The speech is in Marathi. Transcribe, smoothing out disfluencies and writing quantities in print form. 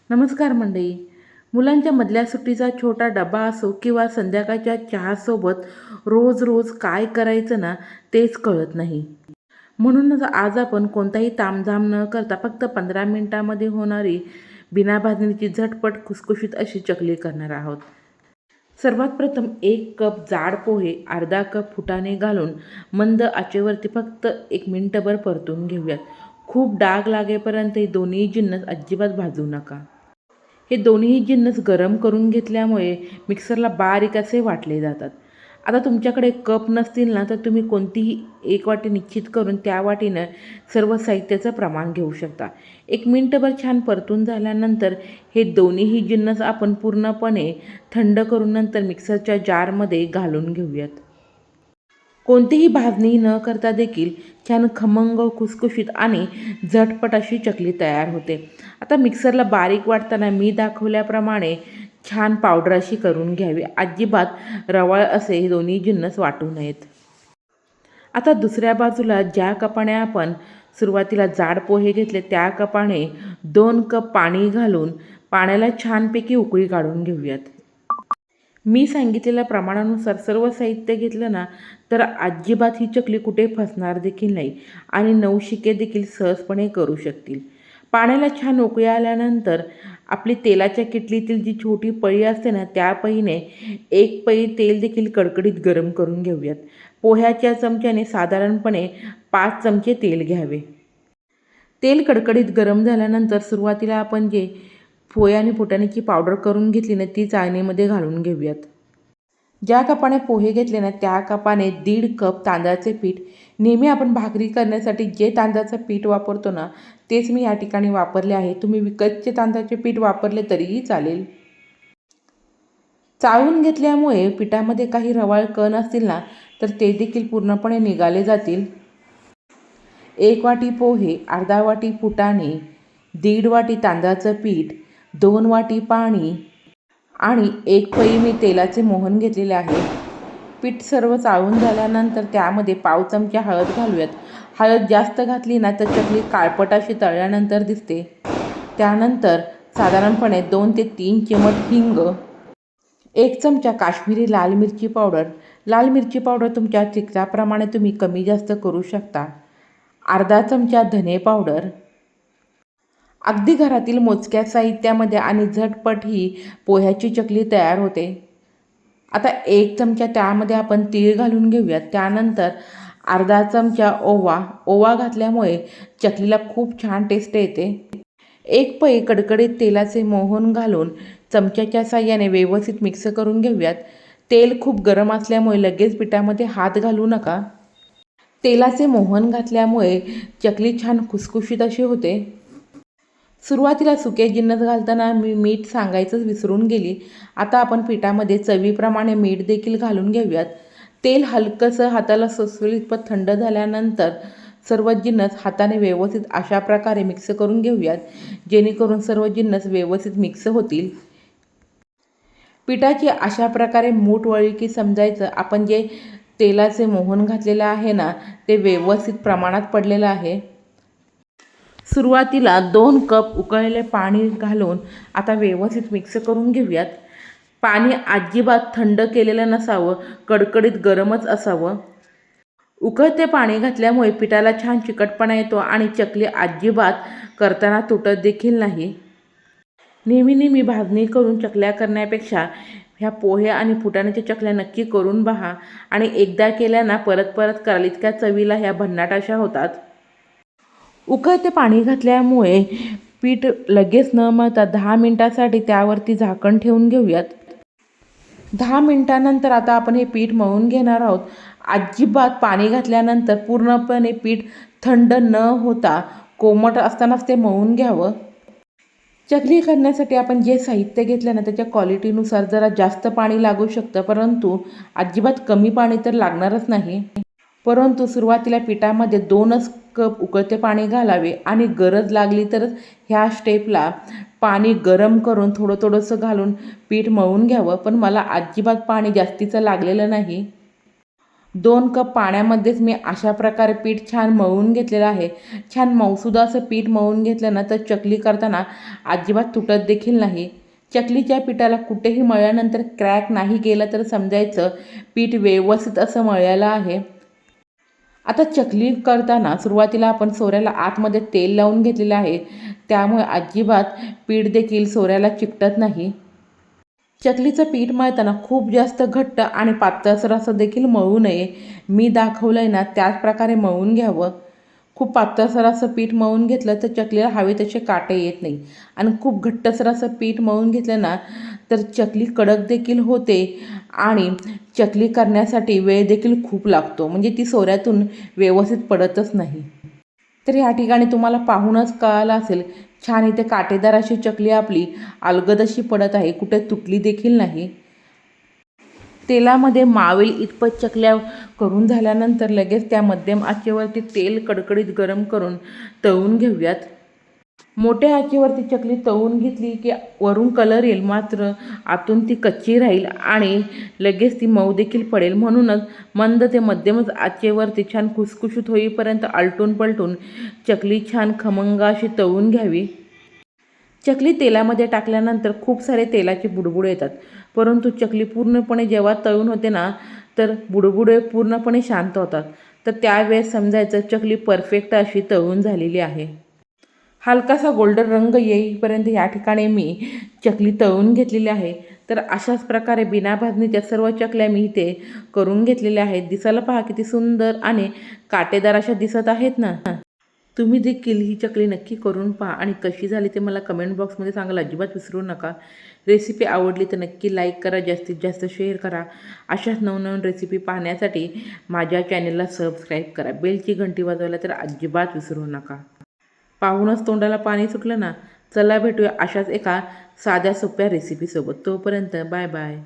नमस्कार मंडळी. मुलांच्या मधल्या सुट्टीचा छोटा डबा असो किंवा संध्याकाळच्या चहासोबत रोज रोज काय करायचं ना तेच कळत नाही. म्हणूनच आज आपण कोणताही तामझाम न करता फक्त 15 मिनिटांमध्ये होणारी बिना भाजणीची झटपट खुसखुशीत अशी चकली करणार आहोत. सर्वात प्रथम 1 कप जाड पोहे, अर्धा कप फुटाणे घालून मंद आचेवरती फक्त 1 मिनिटभर परतून घेऊयात. खूप डाग लागेपर्यंत हे दोन्ही जिन्नस अजिबात भाजू नका. हे दोन्ही जिन्नस गरम करून घेतल्यामुळे मिक्सरला बारीक असे वाटले जातात. आता तुमच्याकडे कप नसतील ना तर तुम्ही कोणतीही एक वाटी निश्चित करून त्या वाटीनं सर्व साहित्याचं प्रमाण घेऊ शकता. 1 मिनिटभर छान परतून झाल्यानंतर हे दोन्हीही जिन्नस आपण पूर्णपणे थंड करून नंतर मिक्सरच्या जारमध्ये घालून घेऊयात. कोणतीही भाजणी न करता देखील छान खमंग, खुसखुशीत आणि झटपट अशी चकली तयार होते. आता मिक्सरला बारीक वाटताना मी दाखवल्याप्रमाणे छान पावडर अशी करून घ्यावी. अजिबात रवाळ असे हे दोन्ही जिन्नस वाटू नयेत. आता दुसऱ्या बाजूला ज्या कपाने आपण सुरुवातीला जाड पोहे घेतले त्या कपाने 2 कप पाणी घालून पाण्याला छानपैकी उकळी काढून घेऊयात. मी सांगितलेल्या प्रमाणानुसार सर्व साहित्य घेतलं ना तर अजिबात ही चकली कुठे फसणार देखील नाही आणि नवशिके देखील सहजपणे करू शकतील. पाण्याला छान उकळी आल्यानंतर आपली तेलाच्या किटलीतील जी छोटी पळी असते ना त्या पळीने 1 पळी तेल देखील कडकडीत गरम करून घेऊयात. पोह्याच्या चमच्याने साधारणपणे 5 चमचे तेल घ्यावे. तेल कडकडीत गरम झाल्यानंतर सुरुवातीला आपण जे पोहे आणि फुटाण्याची पावडर करून घेतली ना ती चाळणीमध्ये घालून घेऊयात. ज्या कपाने पोहे घेतले ना त्या कपाने 1.5 कप तांदळाचे पीठ, नेहमी आपण भाकरी करण्यासाठी जे तांदळाचं पीठ वापरतो ना तेच मी या ठिकाणी वापरले आहे. तुम्ही विकतचे तांदळाचे पीठ वापरले तरीही चालेल. चाळून घेतल्यामुळे पिठामध्ये काही रवाळ कण असतील ना तर ते देखील पूर्णपणे निघाले जातील. 1 वाटी पोहे, अर्धा वाटी फुटाणे, 1.5 वाटी तांदळाचं पीठ, 2 वाटी पाणी आणि 1 पळी मी तेलाचे मोहन घेतलेले आहे. पीठ सर्व चाळून झाल्यानंतर त्यामध्ये पाव चमचा हळद घालूयात. हळद जास्त घातली ना तर चकली काळपट अशी तळल्यानंतर दिसते. त्यानंतर साधारणपणे 2 ते 3 चिमट हिंग, 1 चमचा काश्मीरी लाल मिरची पावडर. लाल मिरची पावडर तुमच्या तिखटाप्रमाणे तुम्ही कमी जास्त करू शकता. अर्धा चमचा धने पावडर. अगदी घरातील मोजक्या साहित्यामध्ये आणि झटपट ही पोह्याची चकली तयार होते. आता 1 चमचा त्यामध्ये आपण तीळ घालून घेऊयात. त्यानंतर अर्धा चमचा ओवा घातल्यामुळे चकलीला खूप छान टेस्ट येते. 1 पळी कडकडीत तेलाचे मोहन घालून चमच्याच्या साहाय्याने व्यवस्थित मिक्स करून घेऊयात. तेल खूप गरम असल्यामुळे लगेच पिठामध्ये हात घालू नका. तेलाचे मोहन घातल्यामुळे चकली छान खुसखुशीत अशी होते. सुरुवातीला सुके जिन्नस घालताना मी मीठ सांगायचंच विसरून गेली. आता आपण पिठामध्ये चवीप्रमाणे मीठ देखील घालून घेऊयात. तेल हलकंसं हाताला सुलसुलीत थंड झाल्यानंतर सर्व जिन्नस हाताने व्यवस्थित अशा प्रकारे मिक्स करून घेऊयात जेणेकरून सर्व जिन्नस व्यवस्थित मिक्स होतील. पिठाची अशा प्रकारे मूठ वळली की समजायचं आपण जे तेलाचे मोहन घातलेलं आहे ना ते व्यवस्थित प्रमाणात पडलेलं आहे. सुरुवातीला 2 कप उकळलेले पाणी घालून आता व्यवस्थित मिक्स करून घेऊयात. पाणी अजिबात थंड केलेलं नसावं, कडकडीत गरमच असावं. उकळते पाणी घातल्यामुळे पिठाला छान चिकटपणा येतो आणि चकली अजिबात करताना तुटत देखील नाही. नेहमी भाजणी करून चकल्या करण्यापेक्षा ह्या पोहे आणि फुटाण्याच्या चकल्या नक्की करून पहा आणि एकदा केल्या ना परत कराल इतक्या चवीला ह्या भन्नाट अशा होतात. उकळते पाणी घातल्यामुळे पीठ लगेच न मळता 10 मिनिटांसाठी त्यावरती झाकण ठेवून घेऊयात. 10 मिनिटांनंतर आता आपण हे पीठ मळून घेणार आहोत. अजिबात पाणी घातल्यानंतर पूर्णपणे पीठ थंड न होता कोमट असतानाच ते मळून घ्यावं. चकली करण्यासाठी आपण जे साहित्य घेतलं ना त्याच्या क्वालिटीनुसार जरा जास्त पाणी लागू शकतं, परंतु अजिबात कमी पाणी तर लागणारच नाही. परंतु सुरुवातीला पिठामध्ये 2च कप उकळते पाणी घालावे आणि गरज लागली तर ह्या स्टेपला पाणी गरम करून थोडंसं घालून पीठ मळून घ्यावं. पण मला अजिबात पाणी जास्तीचं लागलेलं नाही. 2 कप पाण्यामध्येच मी अशा प्रकारे पीठ छान मळून घेतलेलं आहे. छान मऊसूद असं पीठ मळून घेतलं ना तर चकली करताना अजिबात तुटत देखील नाही. चकलीच्या पिठाला कुठेही मळल्यानंतर क्रॅक नाही गेलं तर समजायचं पीठ व्यवस्थित असं मळलेलं आहे. आता चकली करताना सुरुवातीला आपण सोऱ्याला आतमध्ये तेल लावून घेतलेलं आहे. त्यामुळे अजिबात पीठ देखील सोऱ्याला चिकटत नाही. चकलीचं पीठ मळताना खूप जास्त घट्ट आणि पातळसर असं देखील मळू नये. मी दाखवलं आहे ना त्याच प्रकारे मळून घ्यावं. खूप पातळसर असं पीठ मळून घेतलं तर चकलीला हवे तसे काटे येत नाही आणि खूप घट्टसर असं पीठ मळून घेतलं ना तर चकली कडक देखील होते आणि चकली करण्यासाठी वेळ देखील खूप लागतो, म्हणजे ती सोऱ्यातून व्यवस्थित पडतच नाही. तर या ठिकाणी तुम्हाला पाहूनच कळालं असेल, छान इथे काटेदार अशी चकली आपली अलगद अशी पडत आहे, कुठे तुटली देखील नाही. तेलामध्ये मावेल इतपत चकल्या करून झाल्यानंतर लगेच त्या मध्यम आचेवरती तेल कडकडीत गरम करून तळून घेऊयात. मोठ्या आचेवरती चकली तळून घेतली की वरून कलर येईल, मात्र आतून ती कच्ची राहील आणि लगेच ती मऊ देखील पडेल. म्हणूनच मंद ते मध्यमच आचेवरती छान खुसखुशीत होईपर्यंत आलटून पलटून चकली छान खमंग अशी तळून घ्यावी. चकली तेलामध्ये टाकल्यानंतर खूप सारे तेलाचे बुडबुडे येतात, परंतु चकली पूर्णपणे जेव्हा तळून होते ना तर बुडबुडे पूर्णपणे शांत होतात. तर त्यावेळेस समजायचं चकली परफेक्ट अशी तळून झालेली आहे. हलकासा गोल्डन रंग येईपर्यंत या ठिकाणी मी चकली तळून घेतलेली आहे. तर अशाच प्रकारे बिना भाजणीच्या सर्व चकल्या मी इथे करून घेतलेल्या आहेत. दिसायला पहा किती सुंदर आणि काटेदार अशा दिसत आहेत ना. तुम्ही देखील ही चकली नक्की करून पहा आणि कशी झाली ते मला कमेंट बॉक्समध्ये सांगायला अजिबात विसरू नका. रेसिपी आवडली तर नक्की लाईक करा, जास्तीत जास्त शेअर करा. अशाच नवनवीन रेसिपी पाहण्यासाठी माझ्या चॅनलला सबस्क्राईब करा. बेलची घंटी वाजवायला तर अजिबात विसरू नका. पाहूनच तोंडाला पाणी सुटलं ना. चला भेटूया अशाच एका साध्या सोप्या रेसिपीसोबत. तोपर्यंत बाय बाय.